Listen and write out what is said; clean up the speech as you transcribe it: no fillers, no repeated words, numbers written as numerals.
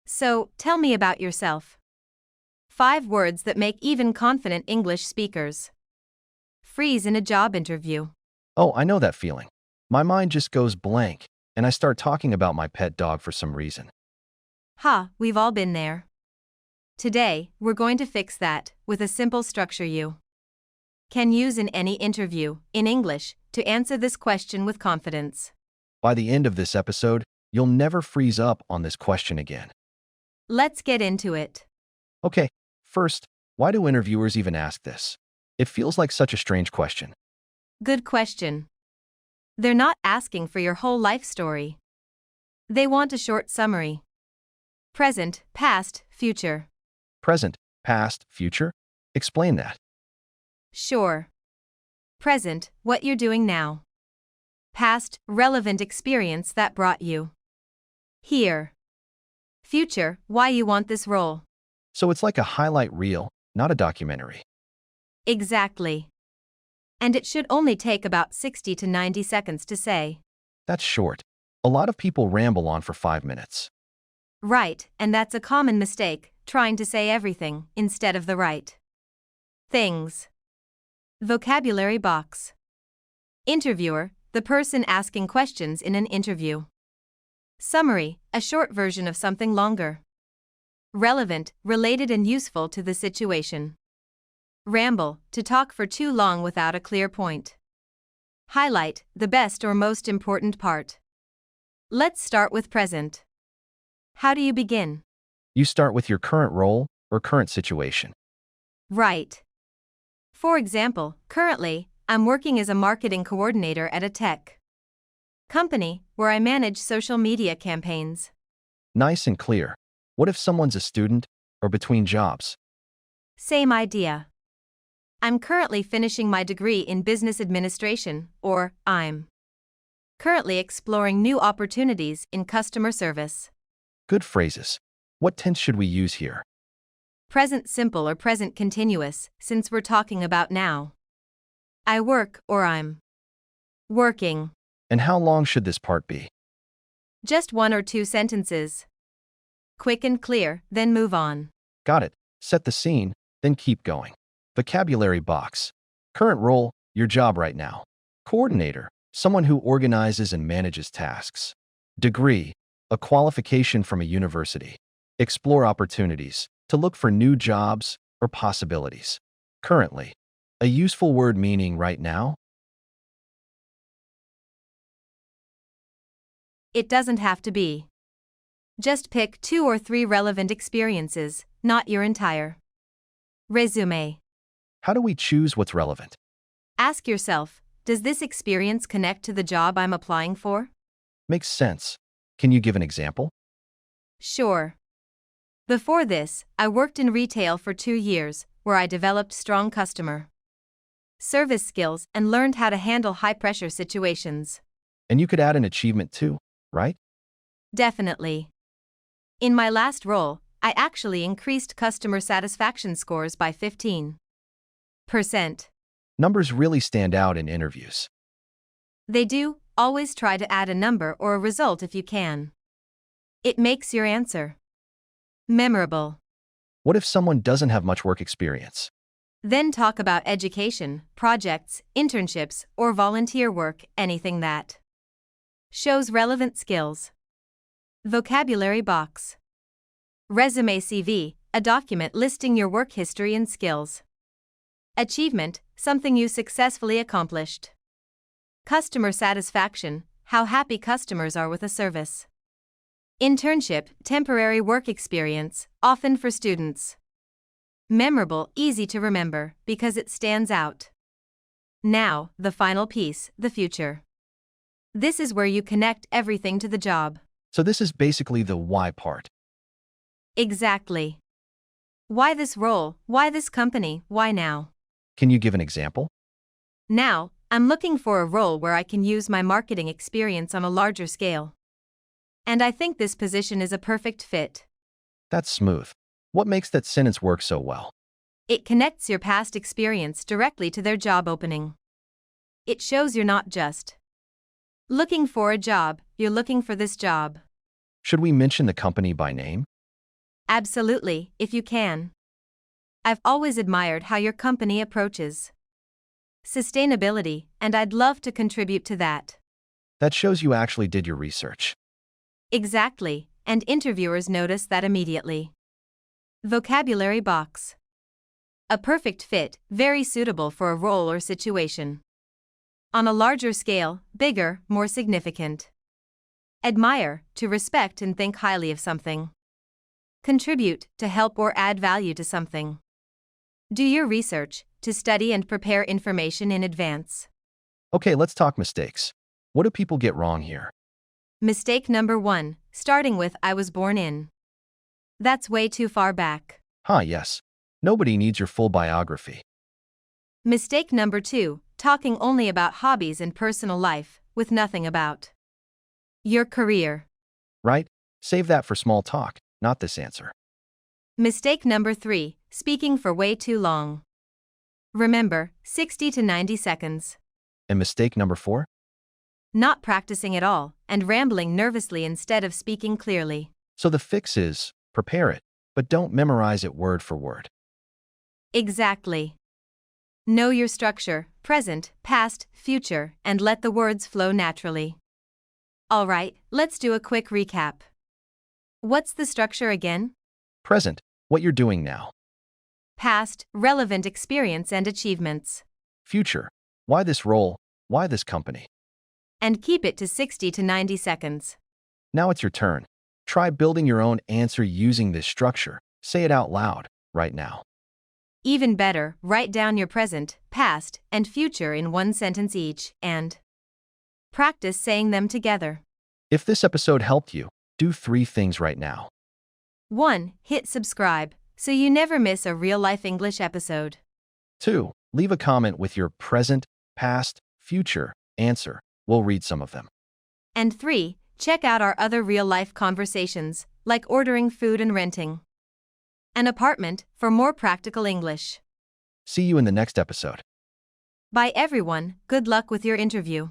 So, tell me about yourself. 5 words that make even confident English speakers freeze in a job interview. Oh, I know that feeling. My mind just goes blank, and I start talking about my pet dog for some reason. Ha, we've all been there. Today, we're going to fix that with a simple structure you can use in any interview, in English, to answer this question with confidence. By the end of this episode, you'll never freeze up on this question again. Let's get into it. Okay, first, why do interviewers even ask this? It feels like such a strange question. Good question. They're not asking for your whole life story. They want a short summary. Present, past, future. Present, past, future? Explain that. Sure. Present, what you're doing now. Past, relevant experience that brought you here. Future, why you want this role. So it's like a highlight reel, not a documentary. Exactly. And it should only take about 60 to 90 seconds to say. That's short. A lot of people ramble on for 5 minutes. Right, and that's a common mistake, trying to say everything instead of the right things. Vocabulary box. Interviewer, the person asking questions in an interview. Summary, a short version of something longer. Relevant, related and useful to the situation. Ramble, to talk for too long without a clear point. Highlight, the best or most important part. Let's start with present. How do you begin? You start with your current role or current situation. Right. For example, currently, I'm working as a marketing coordinator at a tech company where I manage social media campaigns. Nice and clear. What if someone's a student or between jobs? Same idea. I'm currently finishing my degree in business administration, or I'm currently exploring new opportunities in customer service. Good phrases. What tense should we use here? Present simple or present continuous, since we're talking about now. I work or I'm working. And how long should this part be? Just 1 or 2 sentences. Quick and clear, then move on. Got it. Set the scene, then keep going. Vocabulary box. Current role, your job right now. Coordinator, someone who organizes and manages tasks. Degree, a qualification from a university. Explore opportunities, to look for new jobs or possibilities. Currently, a useful word meaning right now. It doesn't have to be. Just pick 2 or 3 relevant experiences, not your entire resume. How do we choose what's relevant? Ask yourself, does this experience connect to the job I'm applying for? Makes sense. Can you give an example? Sure. Before this, I worked in retail for 2 years, where I developed strong customer service skills and learned how to handle high-pressure situations. And you could add an achievement too, right? Definitely. In my last role, I actually increased customer satisfaction scores by 15%. Numbers really stand out in interviews. They do. Always try to add a number or a result if you can. It makes your answer memorable. What if someone doesn't have much work experience? Then talk about education, projects, internships, or volunteer work, anything that shows relevant skills. Vocabulary box. Resume CV, a document listing your work history and skills. Achievement, something you successfully accomplished. Customer satisfaction, how happy customers are with a service. Internship, temporary work experience, often for students. Memorable, easy to remember, because it stands out. Now, the final piece, the future. This is where you connect everything to the job. So this is basically the why part. Exactly. Why this role? Why this company? Why now? Can you give an example? Now, I'm looking for a role where I can use my marketing experience on a larger scale. And I think this position is a perfect fit. That's smooth. What makes that sentence work so well? It connects your past experience directly to their job opening. It shows you're not just looking for a job, you're looking for this job. Should we mention the company by name? Absolutely, if you can. I've always admired how your company approaches sustainability, and I'd love to contribute to that. That shows you actually did your research. Exactly, and interviewers notice that immediately. Vocabulary box. A perfect fit, very suitable for a role or situation. On a larger scale, bigger, more significant. Admire, to respect and think highly of something. Contribute, to help or add value to something. Do your research, to study and prepare information in advance. Okay, let's talk mistakes. What do people get wrong here? Mistake number 1, starting with I was born in. That's way too far back. Yes. Nobody needs your full biography. Mistake number 2, talking only about hobbies and personal life, with nothing about your career. Right? Save that for small talk, not this answer. Mistake number 3, speaking for way too long. Remember, 60 to 90 seconds. And mistake number 4? Not practicing at all, and rambling nervously instead of speaking clearly. So the fix is, prepare it, but don't memorize it word for word. Exactly. Know your structure, present, past, future, and let the words flow naturally. Alright, let's do a quick recap. What's the structure again? Present, what you're doing now. Past, relevant experience and achievements. Future, why this role, why this company. And keep it to 60 to 90 seconds. Now it's your turn. Try building your own answer using this structure. Say it out loud, right now. Even better, write down your present, past, and future in one sentence each, and practice saying them together. If this episode helped you, do 3 things right now. 1. Hit subscribe, so you never miss a real-life English episode. 2. Leave a comment with your present, past, future answer. We'll read some of them. And 3. Check out our other real-life conversations, like ordering food and renting an apartment, for more practical English. See you in the next episode. Bye everyone, good luck with your interview.